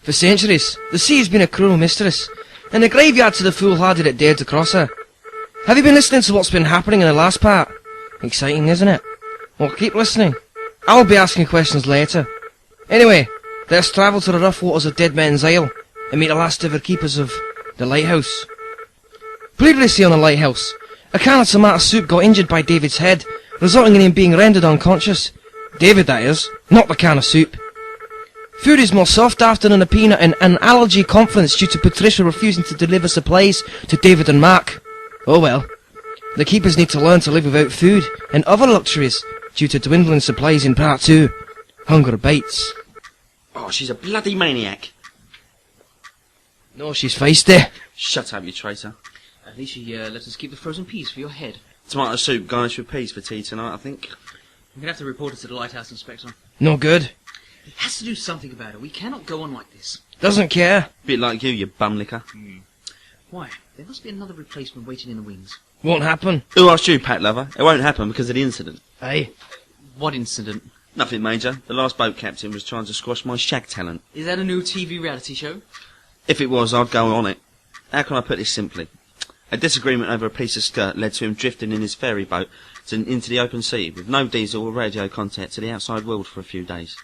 For centuries, the sea has been a cruel mistress, and the graveyard to the foolhardy that dared to cross her. Have you been listening to what's been happening in the last part? Exciting, isn't it? Well, keep listening. I'll be asking questions later. Anyway, let's travel to the rough waters of Dead Men's Isle and meet the last ever keepers of the Lighthouse. Previously on the Lighthouse, a can of tomato soup got injured by David's head, resulting in him being rendered unconscious. David, that is, not the can of soup. Food is more soft after than a peanut in an allergy conference due to Patricia refusing to deliver supplies to David and Mark. Oh well. The keepers need to learn to live without food and other luxuries due to dwindling supplies in part 2. Hunger bites. Oh, she's a bloody maniac. No, she's feisty. Shut up, you traitor. At least you let us keep the frozen peas for your head. Tomato soup garnished with peas for tea tonight, I think. We're going to have to report it to the Lighthouse Inspector. No good. He has to do something about it. We cannot go on like this. Doesn't care. Bit like you bumlicker. Why? There must be another replacement waiting in the wings. Won't happen. Who asked you, Pat Lover? It won't happen because of the incident. Aye. What incident? Nothing major. The last boat captain was trying to squash my shag talent. Is that a new TV reality show? If it was, I'd go on it. How can I put this simply? A disagreement over a piece of skirt led to him drifting in his ferry boat into the open sea, with no diesel or radio contact to the outside world for a few days.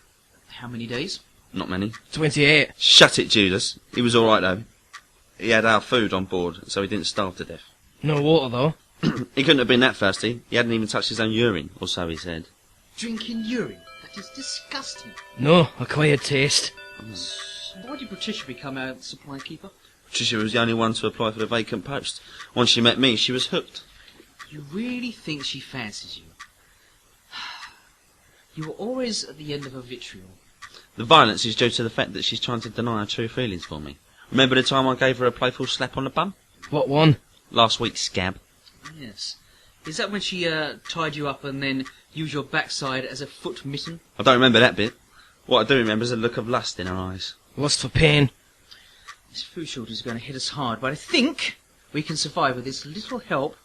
How many days? Not many. 28. Shut it, Judas. He was alright, though. He had our food on board, so he didn't starve to death. No water, though. He couldn't have been that thirsty. He hadn't even touched his own urine, or so he said. Drinking urine? That is disgusting. No, acquired taste. So why did Patricia become our supply keeper? Patricia was the only one to apply for the vacant post. Once she met me, she was hooked. You really think she fancies you? You were always at the end of her vitriol. The violence is due to the fact that she's trying to deny her true feelings for me. Remember the time I gave her a playful slap on the bum? What one? Last week, scab. Yes. Is that when she tied you up and then used your backside as a foot mitten? I don't remember that bit. What I do remember is a look of lust in her eyes. Lust for pain. This food shortage is going to hit us hard, but I think we can survive with this little help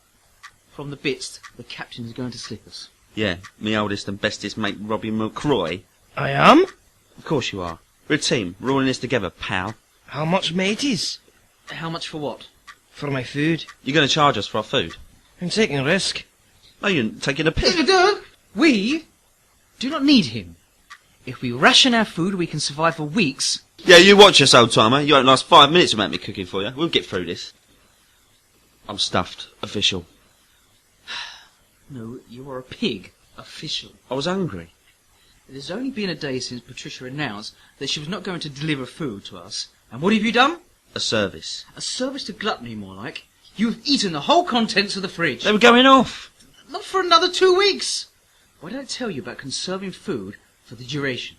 from the bits the captain is going to slip us. Yeah, me oldest and bestest mate Robbie McCroy. I am? Of course you are. We're a team. We're all in this together, pal. How much, mateys? How much for what? For my food. You're going to charge us for our food? I'm taking a risk. No, you're taking a piss. We do not need him. If we ration our food, we can survive for weeks. Yeah, you watch us, old timer. You won't last 5 minutes without me cooking for you. We'll get through this. I'm stuffed. Official. No, you are a pig. Official. I was hungry. It has only been a day since Patricia announced that she was not going to deliver food to us. And what have you done? A service. A service to gluttony, more like. You have eaten the whole contents of the fridge. They were going off. Not for another 2 weeks. Why did I tell you about conserving food for the duration?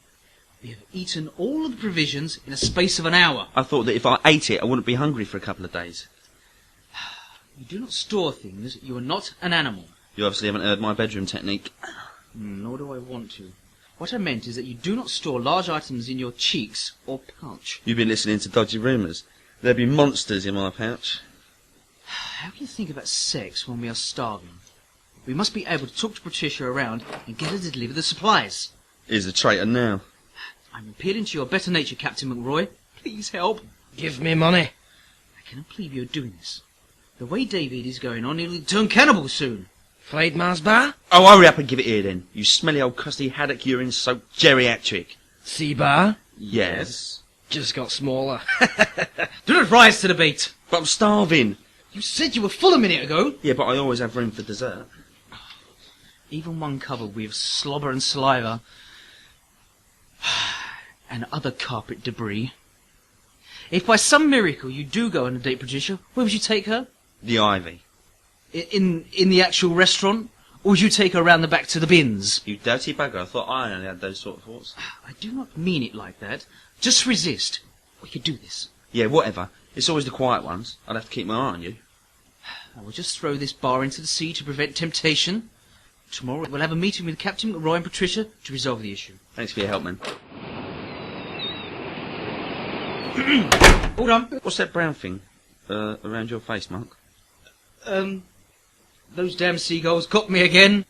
We have eaten all of the provisions in a space of an hour. I thought that if I ate it, I wouldn't be hungry for a couple of days. You do not store things. You are not an animal. You obviously haven't heard my bedroom technique. Nor do I want to. What I meant is that you do not store large items in your cheeks or pouch. You've been listening to dodgy rumours. There'd be monsters in my pouch. How can you think about sex when we are starving? We must be able to talk to Patricia around and get her to deliver the supplies. Here's a traitor now. I'm appealing to your better nature, Captain McRoy. Please help. Give me money. I cannot believe you're doing this. The way David is going on, he'll turn cannibal soon. Fried Mars bar? Oh, hurry up and give it here then. You smelly old crusty haddock urine-soaked geriatric. Sea bar? Yes. Just got smaller. Do not rise to the bait. But I'm starving. You said you were full a minute ago. Yeah, but I always have room for dessert. Even one covered with slobber and saliva and other carpet debris. If by some miracle you do go on a date, Patricia, where would you take her? The ivy. In the actual restaurant? Or would you take her around the back to the bins? You dirty bugger. I thought I only had those sort of thoughts. I do not mean it like that. Just resist. We could do this. Yeah, whatever. It's always the quiet ones. I'd have to keep my eye on you. I will just throw this bar into the sea to prevent temptation. Tomorrow we'll have a meeting with Captain McRoy and Patricia to resolve the issue. Thanks for your help, man. Hold on. What's that brown thing around your face, Mark? Those damn seagulls got me again.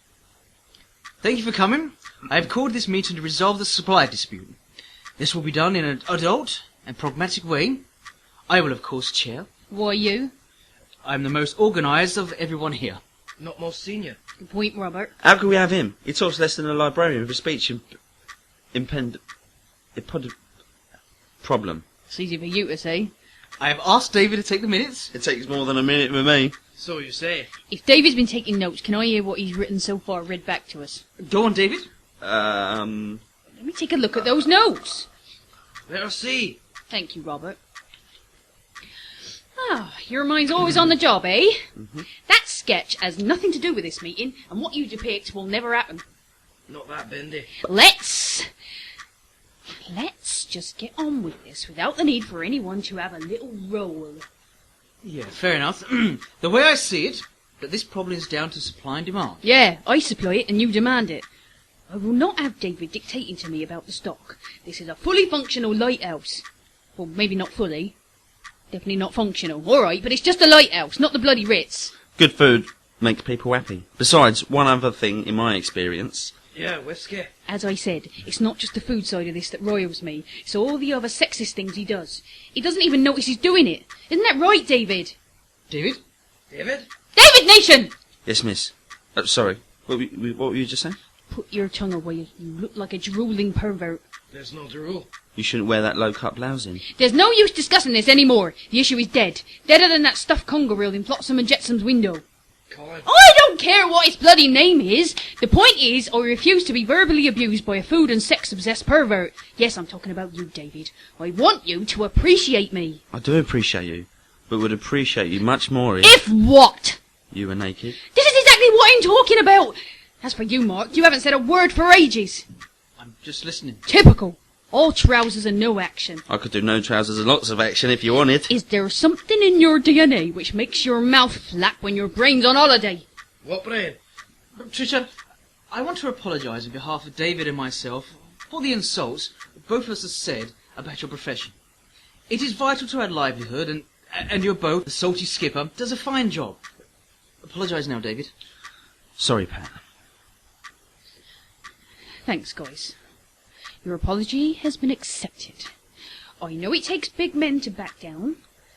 Thank you for coming. I have called this meeting to resolve the supply dispute. This will be done in an adult and pragmatic way, I will of course chair. Why you? I am the most organised of everyone here. Not most senior. Good point, Robert. How can we have him? He talks less than a librarian with a speech problem. It's easy for you to say. I have asked David to take the minutes. It takes more than a minute with me. So you say. If David's been taking notes, can I hear what he's written so far read back to us? Go on, David. Let me take a look at those notes. Let us see. Thank you, Robert. Ah, your mind's always on the job, eh? Mm-hmm. That sketch has nothing to do with this meeting, and what you depict will never happen. Not that bendy. Let's just get on with this without the need for anyone to have a little role. Yeah, fair enough. The way I see it, that this problem is down to supply and demand. Yeah, I supply it and you demand it. I will not have David dictating to me about the stock. This is a fully functional lighthouse. Well, maybe not fully. Definitely not functional. Alright, but it's just a lighthouse, not the bloody Ritz. Good food makes people happy. Besides, one other thing in my experience. Yeah, whiskey. As I said, it's not just the food side of this that roils me. It's all the other sexist things he does. He doesn't even notice he's doing it. Isn't that right, David? David? David? David Nation! Yes, miss. Sorry. What were you just saying? Put your tongue away. You look like a drooling pervert. There's no rule. You shouldn't wear that low-cut blouse in. There's no use discussing this anymore. The issue is dead. Deader than that stuffed conga reel in Flotsam and Jetsam's window. Colin. I don't care what its bloody name is. The point is, I refuse to be verbally abused by a food and sex-obsessed pervert. Yes, I'm talking about you, David. I want you to appreciate me. I do appreciate you, but would appreciate you much more If what? you were naked. This is exactly what I'm talking about. As for you, Mark, you haven't said a word for ages. I'm just listening. Typical. All trousers and no action. I could do no trousers and lots of action if you wanted. Is there something in your DNA which makes your mouth flap when your brain's on holiday? What brain? Patricia, I want to apologise on behalf of David and myself for the insults both of us have said about your profession. It is vital to our livelihood, and your boat, the salty skipper, does a fine job. Apologise now, David. Sorry, Pat. Thanks, guys. Your apology has been accepted. I know it takes big men to back down.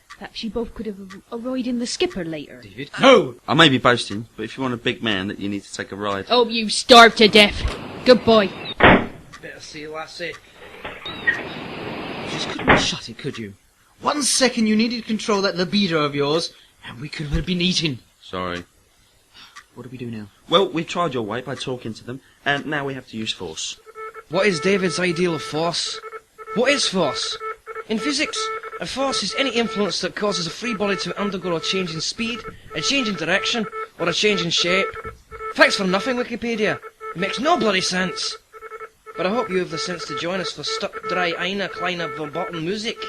Perhaps you both could have a ride in the skipper later. David? No! I may be boasting, but if you want a big man, that you need to take a ride. Oh, you starved to death. Goodbye. Better see, lassie. You just couldn't shut it, could you? 1 second you needed to control that libido of yours, and we could have been eating. Sorry. What do we do now? Well, we've tried your way by talking to them, and now we have to use force. What is David's ideal of force? What is force? In physics, a force is any influence that causes a free body to undergo a change in speed, a change in direction, or a change in shape. Thanks for nothing, Wikipedia. It makes no bloody sense. But I hope you have the sense to join us for Stuck Dry Eine Kleine Verboten Musik.